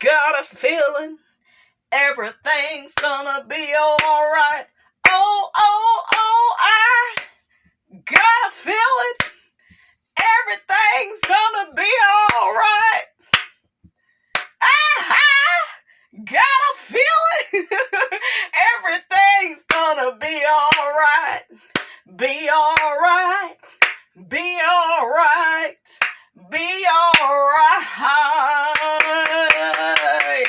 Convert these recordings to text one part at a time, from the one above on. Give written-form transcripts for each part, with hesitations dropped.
got a feeling everything's gonna be alright. Oh, oh, oh, I got a feeling everything's gonna be alright. I got a feeling everything's gonna be alright. Be alright. Be alright. Be alright.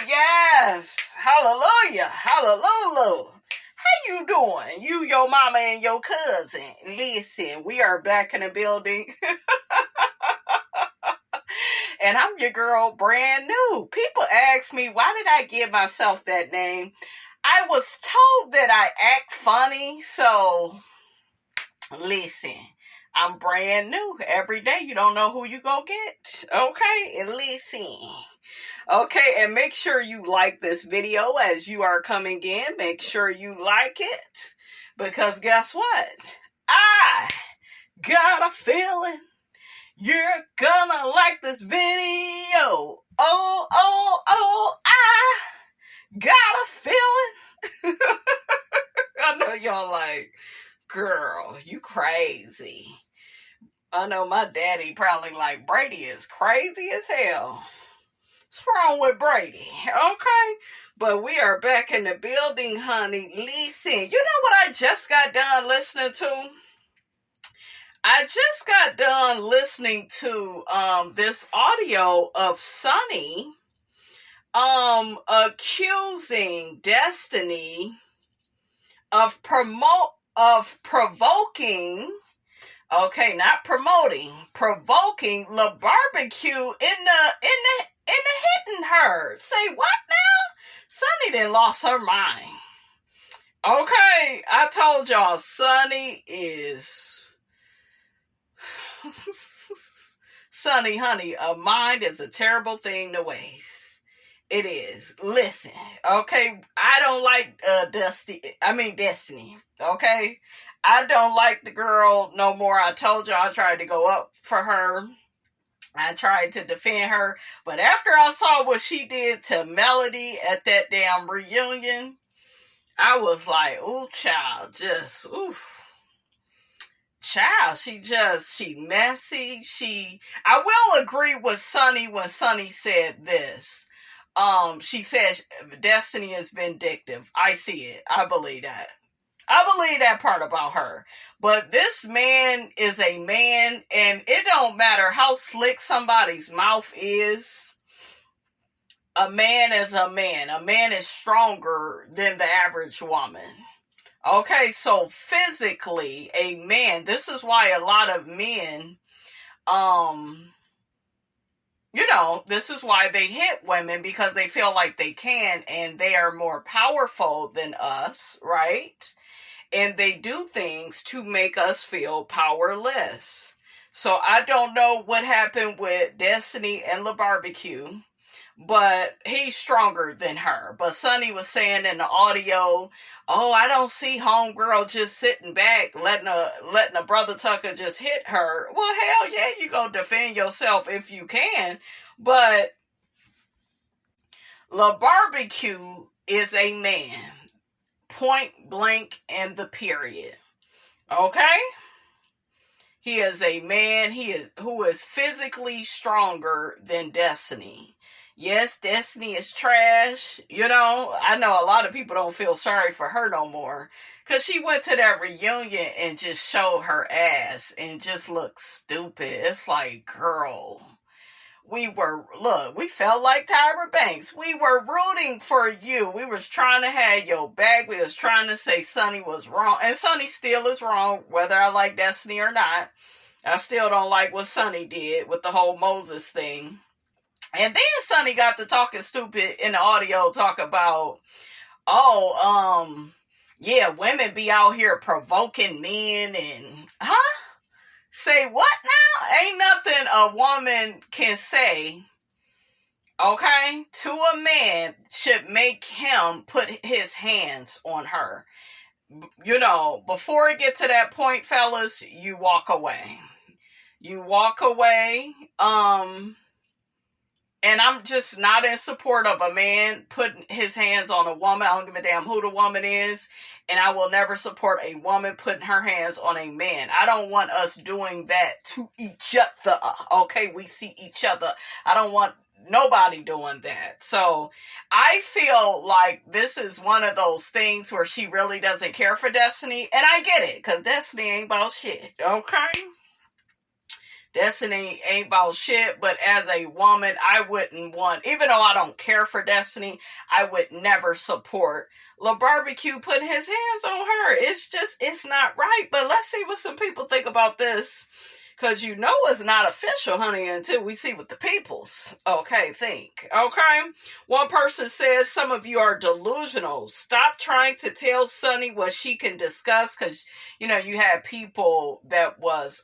Yes. Hallelujah. Hallelujah. How you doing? You, your mama, and your cousin. Listen, we are back in the building. And I'm your girl, brand new. People ask me, why did I give myself that name? I was told that I act funny, so listen, I'm brand new. Every day you don't know who you gonna get. Okay? And listen. Okay, and make sure you like this video as you are coming in. Make sure you like it. Because guess what? I got a feeling you're gonna like this video. Oh, oh, oh, I got a feeling. I know y'all like, girl, you crazy. I know my daddy probably like, Brady is crazy as hell. What's wrong with Brady? Okay. But we are back in the building, honey. Listen, you know what I just got done listening to? I just got done listening to this audio of Sunni accusing Destiny of provoking, okay, not promoting, provoking LaBarbecue in the hitting her. Say what now? Sunni done lost her mind. Okay, I told y'all Sunni is Sunni, honey, a mind is a terrible thing to waste. It is. Listen, okay, I don't like Destiny, okay? I don't like the girl no more. I told y'all I tried to go up for her. I tried to defend her. But after I saw what she did to Melody at that damn reunion, I was like, ooh, child, just, oof. Child, she messy. I will agree with Sunni when Sunni said this. She says Destiny is vindictive. I see it. I believe that. I believe that part about her. But this man is a man, and it don't matter how slick somebody's mouth is. A man is a man. A man is stronger than the average woman. Okay, so physically, a man, this is why a lot of men, this is why they hit women, because they feel like they can, and they are more powerful than us, right? And they do things to make us feel powerless. So I don't know what happened with Destiny and LaBarbecue, but he's stronger than her. But Sunni was saying in the audio, oh, I don't see homegirl just sitting back, letting a brother Tucker just hit her. Well, hell yeah, you go defend yourself if you can. But LaBarbecue is a man. Point blank and the period. Okay? He is a man who is physically stronger than Destiny. Yes, Destiny is trash. I know a lot of people don't feel sorry for her no more. Because she went to that reunion and just showed her ass and just looked stupid. It's like, girl, we felt like Tyra Banks. We were rooting for you. We was trying to have your back. We was trying to say Sunni was wrong. And Sunni still is wrong, whether I like Destiny or not. I still don't like what Sunni did with the whole Moses thing. And then Sunni got to talking stupid in the audio, talk about, women be out here provoking men and, say what now? Ain't nothing a woman can say, okay, to a man should make him put his hands on her. Before it get to that point, fellas, you walk away. You walk away, And I'm just not in support of a man putting his hands on a woman. I don't give a damn who the woman is. And I will never support a woman putting her hands on a man. I don't want us doing that to each other. Okay, we see each other. I don't want nobody doing that. So I feel like this is one of those things where she really doesn't care for Destiny. And I get it, because Destiny ain't about shit. Okay? Destiny ain't about shit, but as a woman, I wouldn't want, even though I don't care for Destiny, I would never support LaBarbecue putting his hands on her. It's not right. But let's see what some people think about this. Because you know it's not official, honey, until we see what the people's, think. Okay? One person says, some of you are delusional. Stop trying to tell Sunni what she can discuss. Because, you had people that was,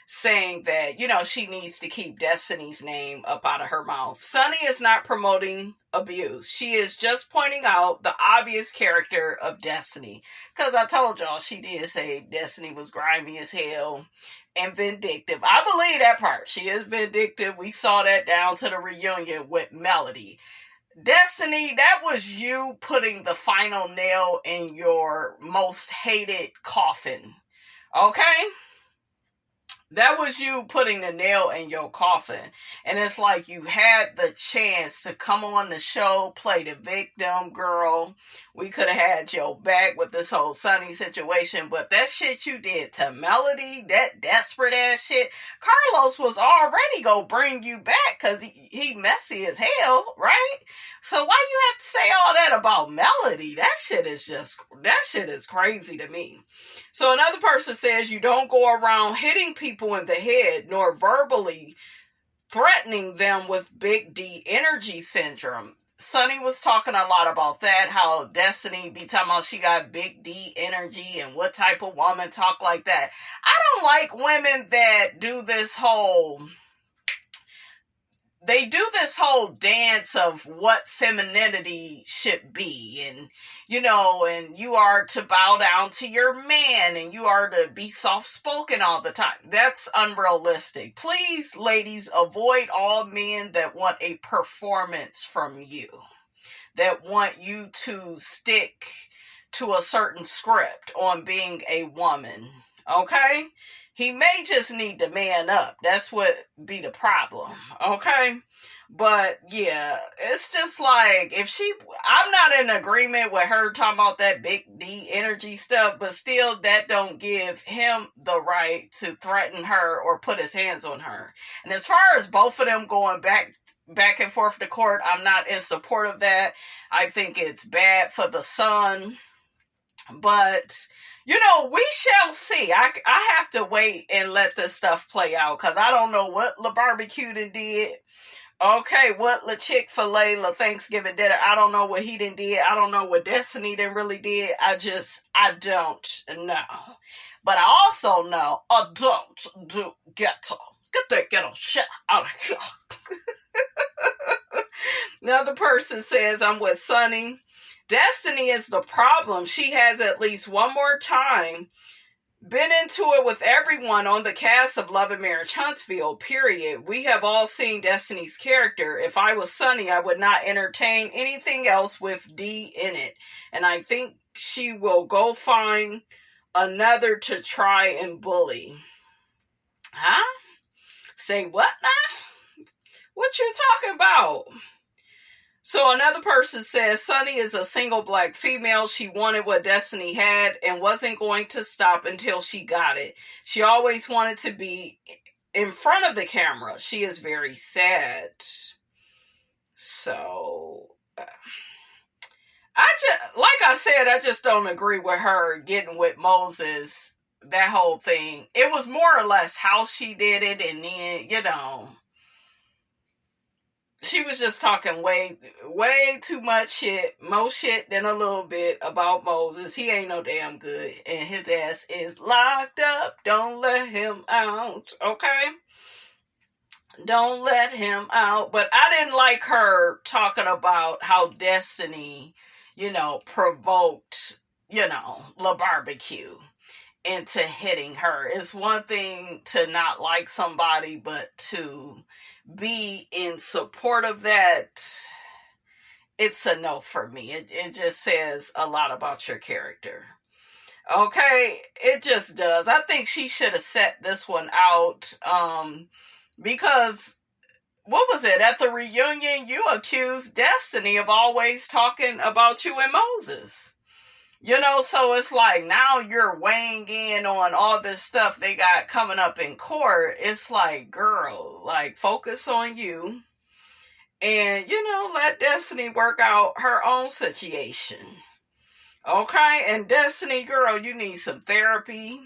saying that, she needs to keep Destiny's name up out of her mouth. Sunni is not promoting abuse. She is just pointing out the obvious character of Destiny. Because I told y'all, she did say Destiny was grimy as hell and vindictive. I believe that part. She is vindictive. We saw that down to the reunion with Melody. Destiny, that was you putting the final nail in your most hated coffin. Okay? That was you putting the nail in your coffin. And it's like you had the chance to come on the show, play the victim, girl. We could have had your back with this whole Sunni situation. But that shit you did to Melody, that desperate ass shit, Carlos was already gonna bring you back because he messy as hell, right? So why you have to say all that about Melody? That shit is crazy to me. So another person says you don't go around hitting people in the head nor verbally threatening them with big D energy syndrome. Sunni was talking a lot about that, how Destiny be talking about she got big D energy and what type of woman talk like that. I don't like women that do this whole... They do this whole dance of what femininity should be, and and you are to bow down to your man, and you are to be soft-spoken all the time. That's unrealistic. Please, ladies, avoid all men that want a performance from you, that want you to stick to a certain script on being a woman, okay? He may just need to man up. That's what be the problem. Okay? But yeah, it's just like I'm not in agreement with her talking about that big D energy stuff, but still that don't give him the right to threaten her or put his hands on her. And as far as both of them going back and forth to court, I'm not in support of that. I think it's bad for the son. But we shall see. I have to wait and let this stuff play out, because I don't know what LaBarbecue did. Okay, what La Chick-fil-A, La Thanksgiving dinner, I don't know what he did. I don't know what Destiny really did. I don't know. But I also know I don't do ghetto. Get that ghetto shit out of here. Another person says, I'm with Sunni. Destiny is the problem. She has at least one more time been into it with everyone on the cast of Love and Marriage Huntsville, period. We have all seen Destiny's character. If I was Sunni, I would not entertain anything else with D in it. And I think she will go find another to try and bully. Huh? Say what now? What you talking about? So another person says, Sunni is a single black female. She wanted what Destiny had and wasn't going to stop until she got it. She always wanted to be in front of the camera. She is very sad. So, I just don't agree with her getting with Moses, that whole thing. It was more or less how she did it, and then, she was just talking way too much shit, more shit than a little bit about Moses. He ain't no damn good, and his ass is locked up. Don't let him out, okay? Don't let him out. But I didn't like her talking about how Destiny, provoked, LaBarbecue. into hitting her. It's one thing to not like somebody, but to be in support of that, it's a no for me. It just says a lot about your character. Okay, it just does. I think she should have set this one out, because what was it? At the reunion, you accused Destiny of always talking about you and Moses. So it's like now you're weighing in on all this stuff they got coming up in court. It's like, girl, like, focus on you and, let Destiny work out her own situation. Okay? And Destiny, girl, you need some therapy.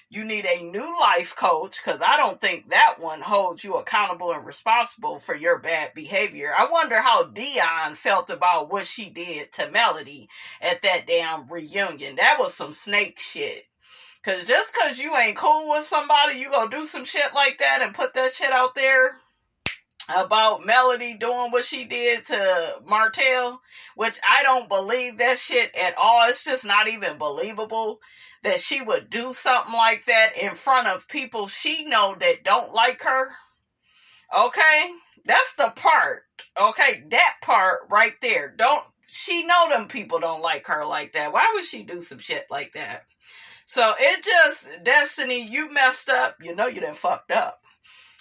You need a new life coach, because I don't think that one holds you accountable and responsible for your bad behavior. I wonder how Dion felt about what she did to Melody at that damn reunion. That was some snake shit. Because just because you ain't cool with somebody, you gonna do some shit like that and put that shit out there about Melody doing what she did to Martell, which I don't believe that shit at all. It's just not even believable that she would do something like that in front of people she know that don't like her. Okay? That's the part. Okay? That part right there. She know them people don't like her like that. Why would she do some shit like that? So it just, Destiny, you messed up. You know you done fucked up.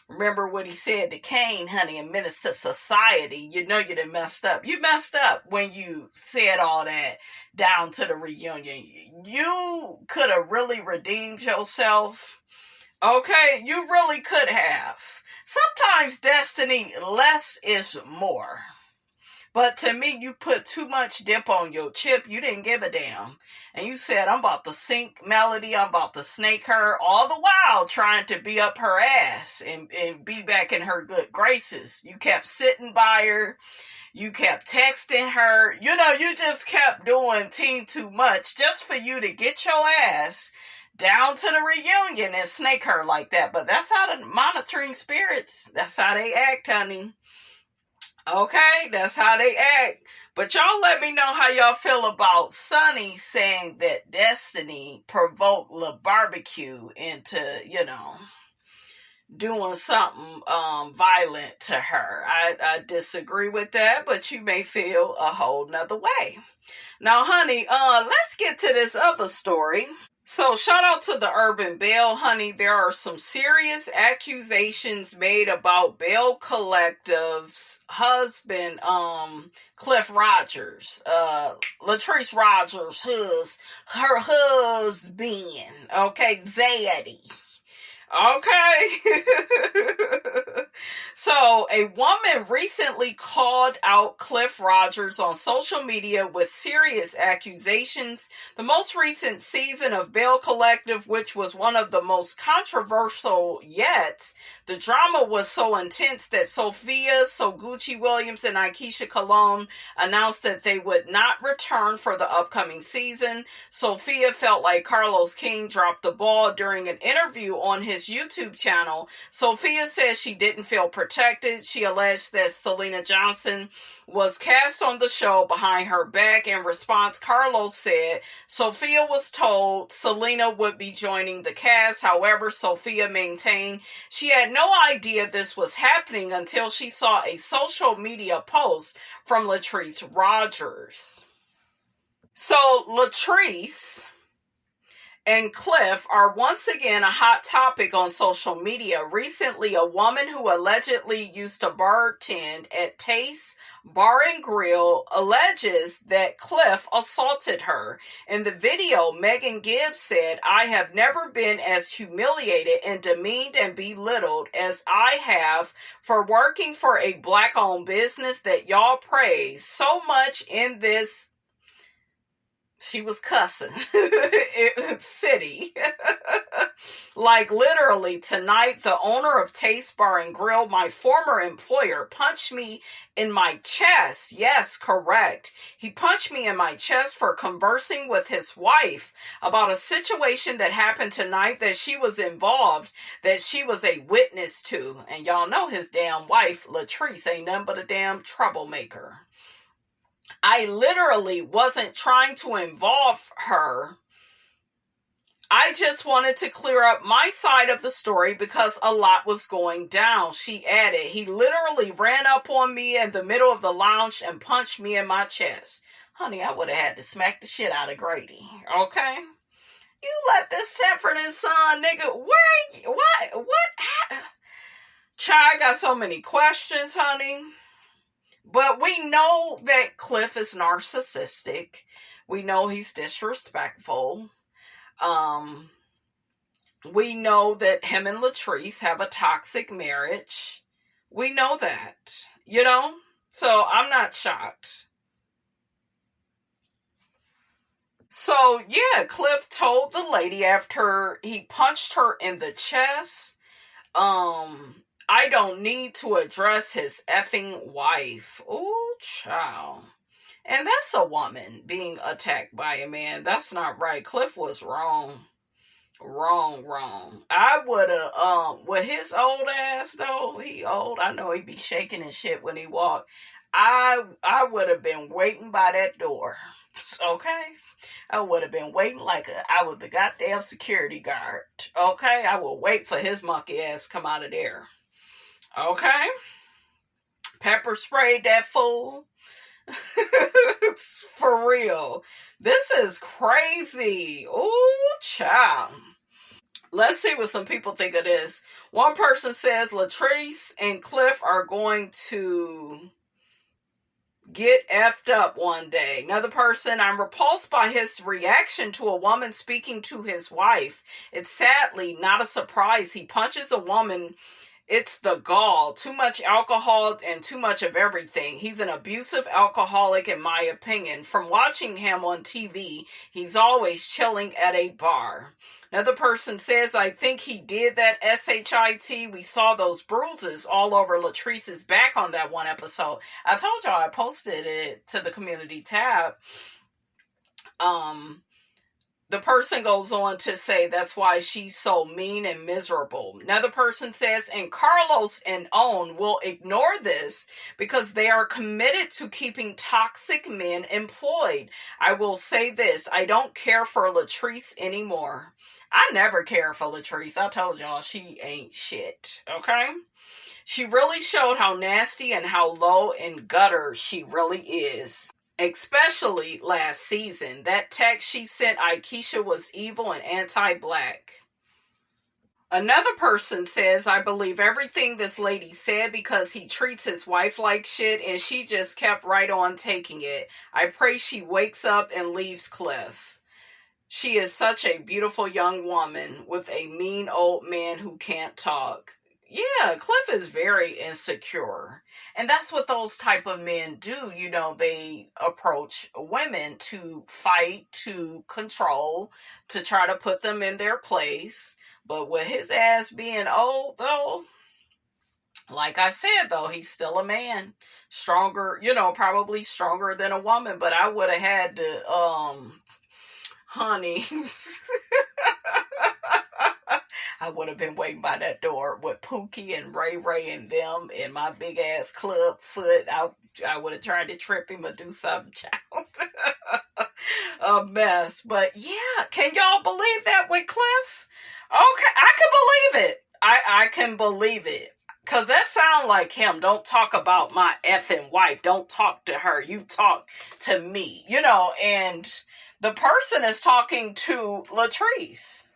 Remember what he said to Kane, honey, in Menace to Society. You know you done messed up. You messed up when you said all that down to the reunion. You could have really redeemed yourself. Okay? You really could have. Sometimes, Destiny, less is more. But to me, you put too much dip on your chip. You didn't give a damn. And you said, I'm about to sink Melody. I'm about to snake her. All the while trying to be up her ass and be back in her good graces. You kept sitting by her. You kept texting her. You just kept doing team too much just for you to get your ass down to the reunion and snake her like that. But that's how the monitoring spirits, that's how they act, honey. Okay, that's how they act. But y'all let me know how y'all feel about Sunni saying that Destiny provoked La Barbecue into, doing something violent to her. I disagree with that, but you may feel a whole nother way. Now, honey, let's get to this other story. So shout out to the Urban Belle, honey. There are some serious accusations made about Belle Collective's husband, Cliff Rogers, Latrice Rogers, her husband, okay, Zaddy. Okay. So, a woman recently called out Cliff Rogers on social media with serious accusations. The most recent season of Belle Collective, which was one of the most controversial yet, the drama was so intense that Sophia, Soguchi Williams, and Akeisha Cologne announced that they would not return for the upcoming season. Sophia felt like Carlos King dropped the ball during an interview on his YouTube channel. Sophia says she didn't feel protected. She alleged that Selena Johnson was cast on the show behind her back. In response, Carlos said Sophia was told Selena would be joining the cast. However, Sophia maintained she had no idea this was happening until she saw a social media post from Latrice Rogers. So Latrice and Cliff are once again a hot topic on social media. Recently, a woman who allegedly used to bartend at Taste Bar and Grill alleges that Cliff assaulted her. In the video, Megan Gibbs said, "I have never been as humiliated and demeaned and belittled as I have for working for a Black-owned business that y'all praise so much in this." She was cussing. City. Like literally tonight, the owner of Taste Bar and Grill, my former employer, punched me in my chest. Yes, correct. He punched me in my chest for conversing with his wife about a situation that happened tonight that she was involved, that she was a witness to. And y'all know his damn wife, Latrice, ain't nothing but a damn troublemaker. I literally wasn't trying to involve her. I just wanted to clear up my side of the story because a lot was going down. She added, he literally ran up on me in the middle of the lounge and punched me in my chest. Honey, I would have had to smack the shit out of Grady. Okay? You let this Sanford and Son nigga, what? Child, I got so many questions, honey. But we know that Cliff is narcissistic. We know he's disrespectful. We know that him and Latrice have a toxic marriage. We know that, So I'm not shocked. So yeah, Cliff told the lady after he punched her in the chest, I don't need to address his effing wife. Ooh, child. And that's a woman being attacked by a man. That's not right. Cliff was wrong. Wrong. I would have, with his old ass though, he old. I know he be shaking and shit when he walk. I would have been waiting by that door. Okay? I would have been waiting like I was the goddamn security guard. Okay? I will wait for his monkey ass to come out of there. Okay? Pepper sprayed that fool. For real. This is crazy. Ooh, child. Let's see what some people think of this. One person says Latrice and Cliff are going to get effed up one day. Another person, I'm repulsed by his reaction to a woman speaking to his wife. It's sadly not a surprise. He punches a woman. It's the gall. Too much alcohol and too much of everything. He's an abusive alcoholic in my opinion. From watching him on TV, he's always chilling at a bar. Another person says, I think he did that SHIT. We saw those bruises all over Latrice's back on that one episode. I told y'all I posted it to the community tab. The person goes on to say that's why she's so mean and miserable. Another person says, and Carlos and Owen will ignore this because they are committed to keeping toxic men employed. I will say this, I don't care for Latrice anymore. I never care for Latrice. I told y'all she ain't shit, okay? She really showed how nasty and how low and gutter she really is. Especially last season. That text she sent Aikisha was evil and anti-black. Another person says, I believe everything this lady said because he treats his wife like shit and she just kept right on taking it. I pray she wakes up and leaves Cliff. She is such a beautiful young woman with a mean old man who can't talk. Yeah, Cliff is very insecure. And that's what those type of men do. They approach women to fight, to control, to try to put them in their place. But with his ass being old, though, like I said, though, he's still a man. Stronger, probably stronger than a woman. But I would have had to, honey... I would have been waiting by that door with Pookie and Ray Ray and them in my big ass club foot. I would have tried to trip him or do something, child. A mess. But yeah, can y'all believe that with Cliff? Okay, I can believe it. I can believe it. Because that sounds like him. Don't talk about my effing wife. Don't talk to her. You talk to me. And the person is talking to Latrice.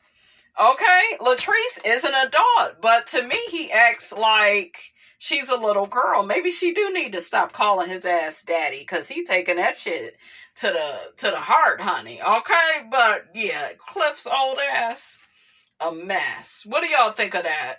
Okay, Latrice is an adult, but to me, he acts like she's a little girl. Maybe she do need to stop calling his ass daddy, because he taking that shit to the heart, honey. Okay, but yeah, Cliff's old ass, a mess. What do y'all think of that?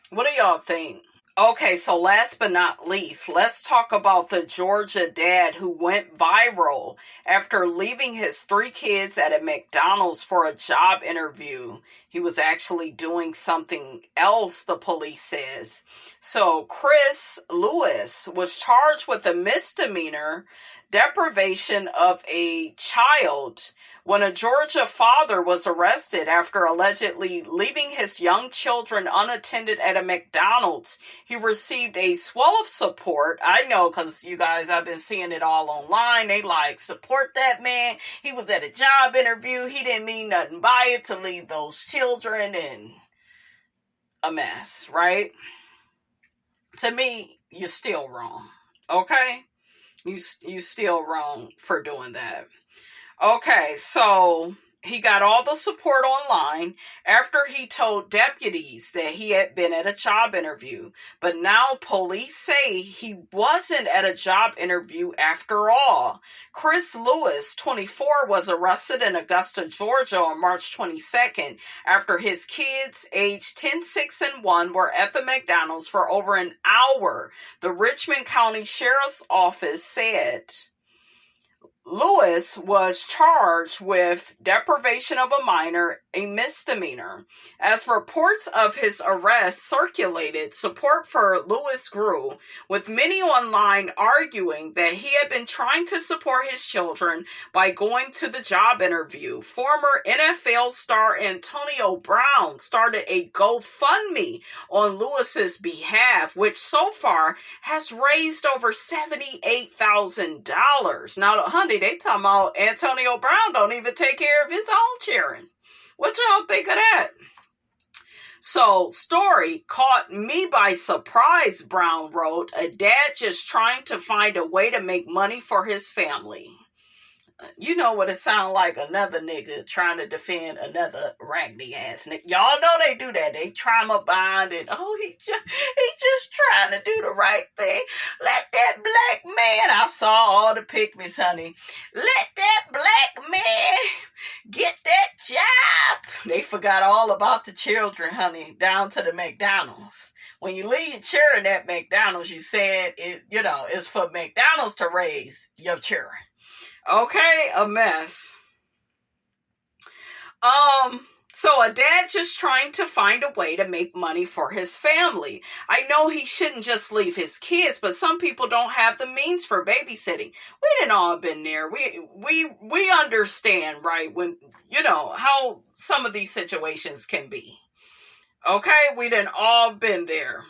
What do y'all think? Okay, so last but not least, let's talk about the Georgia dad who went viral after leaving his 3 kids at a McDonald's for a job interview. He was actually doing something else, the police says. So Chris Lewis was charged with a misdemeanor deprivation of a child when a Georgia father was arrested after allegedly leaving his young children unattended at a McDonald's. He received a swell of support. I know, because you guys, I've been seeing it all online. They like, support that man. He was at a job interview. He didn't mean nothing by it to leave those children in a mess, right? To me, you're still wrong, okay? You still wrong for doing that. Okay, so he got all the support online after he told deputies that he had been at a job interview. But now police say he wasn't at a job interview after all. Chris Lewis, 24, was arrested in Augusta, Georgia on March 22nd after his kids, aged 10, 6, and 1, were at the McDonald's for over an hour. The Richmond County Sheriff's Office said Lewis was charged with deprivation of a minor, a misdemeanor. As reports of his arrest circulated, support for Lewis grew, with many online arguing that he had been trying to support his children by going to the job interview. Former NFL star Antonio Brown started a GoFundMe on Lewis's behalf, which so far has raised over $78,000. Now, honey, they talking about Antonio Brown don't even take care of his own children. What y'all think of that? So, story caught me by surprise, Brown wrote. A dad just trying to find a way to make money for his family. You know what it sounds like, another nigga trying to defend another raggedy ass nigga. Y'all know they do that. They trauma bond and, he just trying to do the right thing. Let that black man, I saw all the pygmies, honey. Let that black man get that job. They forgot all about the children, honey, down to the McDonald's. When you leave your children at McDonald's, you said it's for McDonald's to raise your children. Okay, a mess. So a dad just trying to find a way to make money for his family. I know he shouldn't just leave his kids, but some people don't have the means for babysitting. We didn't all been there. We understand, right? When, how some of these situations can be. Okay, we done all been there.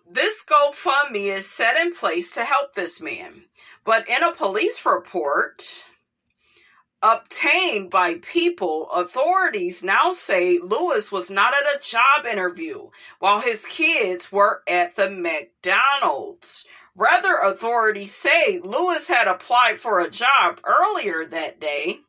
This GoFundMe is set in place to help this man. But in a police report obtained by People, authorities now say Lewis was not at a job interview while his kids were at the McDonald's. Rather, authorities say Lewis had applied for a job earlier that day.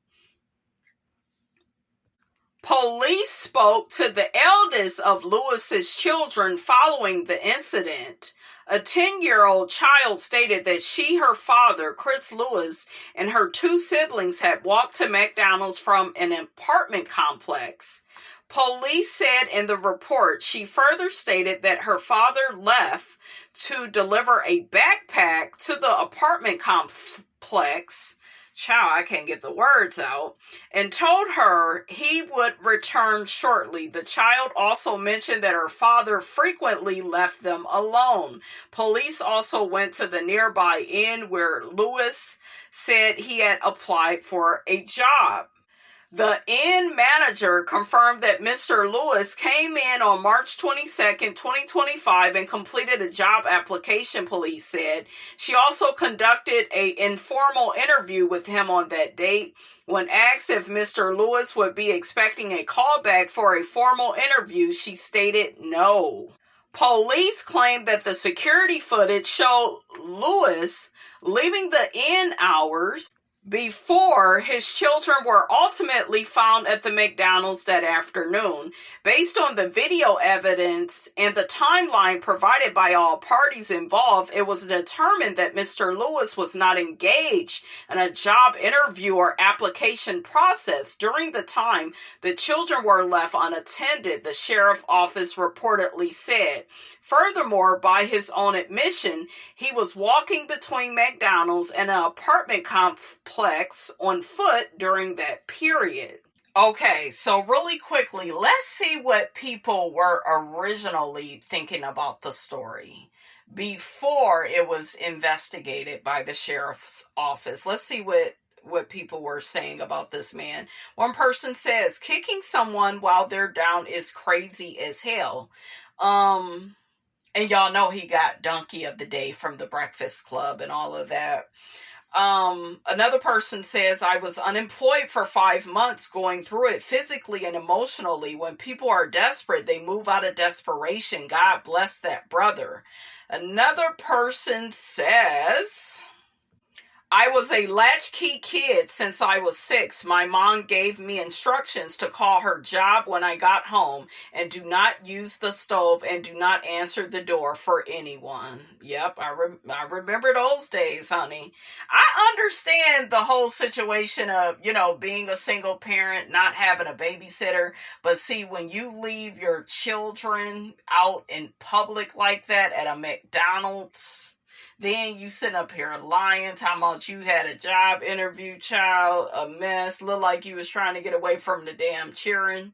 Police spoke to the eldest of Lewis's children following the incident. A 10-year-old child stated that she, her father, Chris Lewis, and her two siblings had walked to McDonald's from an apartment complex. Police said in the report, she further stated that her father left to deliver a backpack to the apartment complex. Child, I can't get the words out, and told her he would return shortly. The child also mentioned that her father frequently left them alone. Police also went to the nearby inn where Lewis said he had applied for a job. The inn manager confirmed that Mr. Lewis came in on March 22nd, 2025 and completed a job application, police said. She also conducted an informal interview with him on that date. When asked if Mr. Lewis would be expecting a callback for a formal interview, she stated no. Police claimed that the security footage showed Lewis leaving the inn hours before his children were ultimately found at the McDonald's that afternoon. Based on the video evidence and the timeline provided by all parties involved, it was determined that Mr. Lewis was not engaged in a job interview or application process during the time the children were left unattended, the sheriff's office reportedly said. Furthermore, by his own admission, he was walking between McDonald's and an apartment complex on foot during that period. Okay, so really quickly, let's see what people were originally thinking about the story before it was investigated by the sheriff's office. Let's see what people were saying about this man. One person says kicking someone while they're down is crazy as hell. And y'all know he got Donkey of the Day from the Breakfast Club and all of that. Another person says, I was unemployed for 5 months going through it physically and emotionally. When people are desperate, they move out of desperation. God bless that brother. Another person says, I was a latchkey kid since I was 6. My mom gave me instructions to call her job when I got home and do not use the stove and do not answer the door for anyone. Yep, I remember those days, honey. I understand the whole situation of, being a single parent, not having a babysitter. But see, when you leave your children out in public like that at a McDonald's, then you sitting up here lying, talking about you had a job interview, child, a mess, look like you was trying to get away from the damn cheering.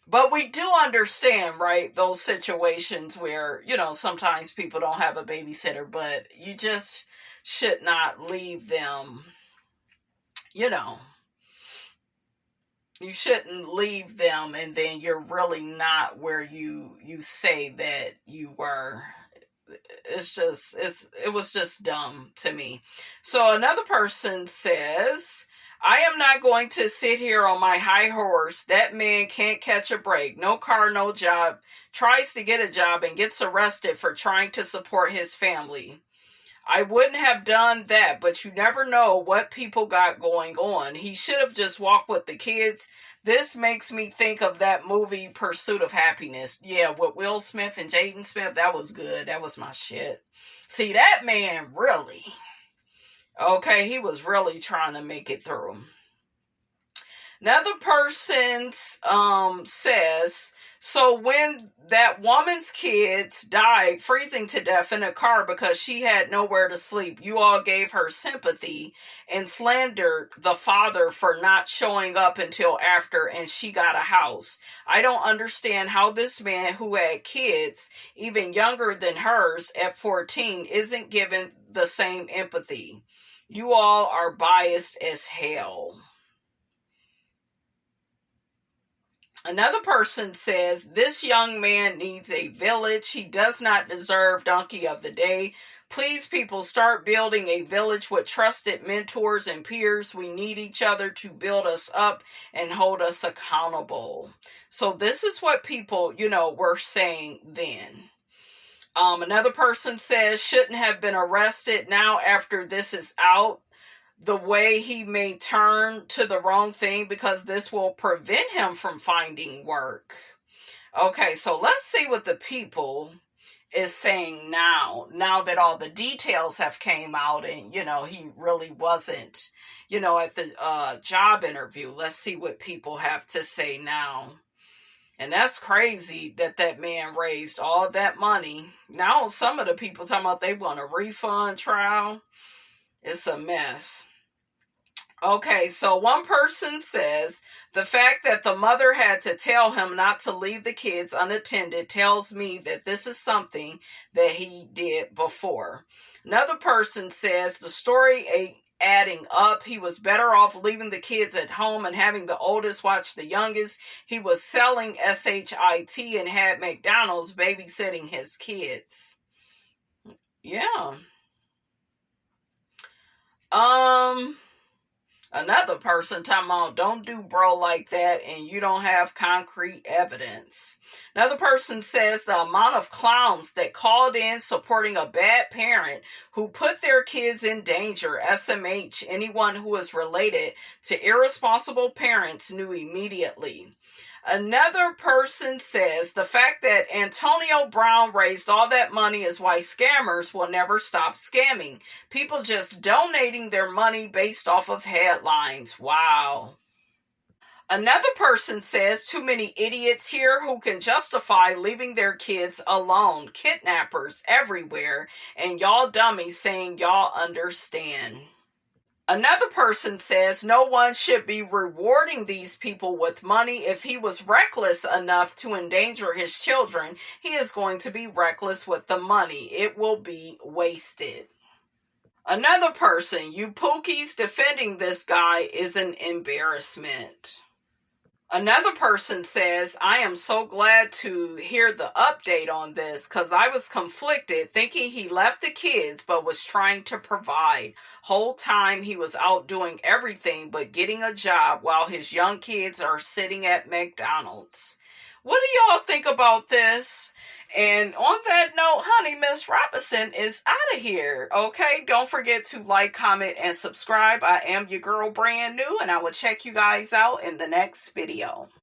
But we do understand, right, those situations where, sometimes people don't have a babysitter, but you just should not leave them, you shouldn't leave them and then you're really not where you say that you were. It was just dumb to me. So another person says, I am not going to sit here on my high horse. That man can't catch a break. No car, no job. Tries to get a job and gets arrested for trying to support his family. I wouldn't have done that, but you never know what people got going on. He should have just walked with the kids. This makes me think of that movie, Pursuit of Happiness. Yeah, with Will Smith and Jaden Smith. That was good. That was my shit. See, that man really, okay, he was really trying to make it through. Another person says, so when that woman's kids died freezing to death in a car because she had nowhere to sleep, you all gave her sympathy and slandered the father for not showing up until after and she got a house. I don't understand how this man who had kids even younger than hers at 14 isn't given the same empathy. You all are biased as hell. Another person says, this young man needs a village. He does not deserve Donkey of the Day. Please, people, start building a village with trusted mentors and peers. We need each other to build us up and hold us accountable. So this is what people, were saying then. Another person says, shouldn't have been arrested. Now, after this is out, the way he may turn to the wrong thing because this will prevent him from finding work. Okay, so let's see what the people is saying now that all the details have came out and, he really wasn't, at the job interview. Let's see what people have to say now. And that's crazy that man raised all that money. Now some of the people talking about they want a refund trial. It's a mess. Okay, so one person says, the fact that the mother had to tell him not to leave the kids unattended tells me that this is something that he did before. Another person says, the story ain't adding up. He was better off leaving the kids at home and having the oldest watch the youngest. He was selling SHIT and had McDonald's babysitting his kids. Yeah. Another person talking about don't do bro like that and you don't have concrete evidence. Another person says the amount of clowns that called in supporting a bad parent who put their kids in danger, SMH, anyone who is related to irresponsible parents knew immediately. Another person says the fact that Antonio Brown raised all that money is why scammers will never stop scamming. People just donating their money based off of headlines. Wow. Another person says too many idiots here who can justify leaving their kids alone. Kidnappers everywhere. And y'all dummies saying y'all understand. Another person says no one should be rewarding these people with money. If he was reckless enough to endanger his children, he is going to be reckless with the money. It will be wasted. Another person, you Pookies defending this guy is an embarrassment. Another person says, I am so glad to hear the update on this because I was conflicted thinking he left the kids but was trying to provide. Whole time he was out doing everything but getting a job while his young kids are sitting at McDonald's. What do y'all think about this? And on that note, honey, Miss Robinson is out of here. Okay, don't forget to like, comment, and subscribe. I am your girl, Brand New, and I will check you guys out in the next video.